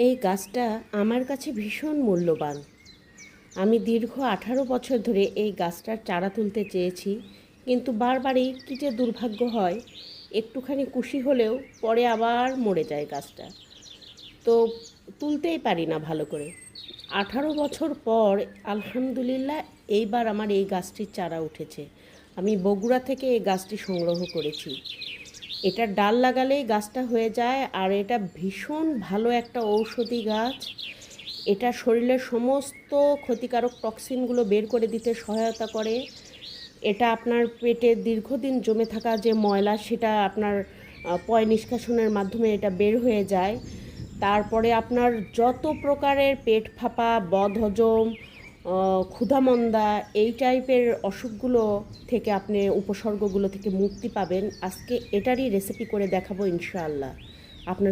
এই গাছটা আমার কাছে ভীষণ মূল্যবান। আমি দীর্ঘ 18 বছর ধরে এই গাছটার চারা তুলতে চেয়েছি, কিন্তু বারবারই কী যে দুর্ভাগ্য হয়, একটুখানি কুশি হলেও পরে আবার মরে যায় গাছটা। তো তুলতেই পারি না ভালো করে। 18 বছর পর আলহামদুলিল্লাহ এইবার আমার এই গাছটির চারা উঠেছে। আমি বগুড়া থেকে এই গাছটি সংগ্রহ করেছি। এটার ডাল লাগালেই গাছটা হয়ে যায়, আর এটা ভীষণ ভালো একটা ঔষধি গাছ। এটা শরীরের সমস্ত ক্ষতিকারক টক্সিনগুলো বের করে দিতে সহায়তা করে। এটা আপনার পেটে দীর্ঘদিন জমে থাকা যে ময়লা, সেটা আপনার পয় নিষ্কাশনের মাধ্যমে এটা বের হয়ে যায়। তারপরে আপনার যত প্রকারের পেট ফাঁপা, বদহজম, ক্ষুধামন্দা, এই টাইপের অসুখগুলো থেকে আপনি উপসর্গগুলো থেকে মুক্তি পাবেন। আজকে এটারই রেসিপি করে দেখাবো ইনশাআল্লাহ। আপনারা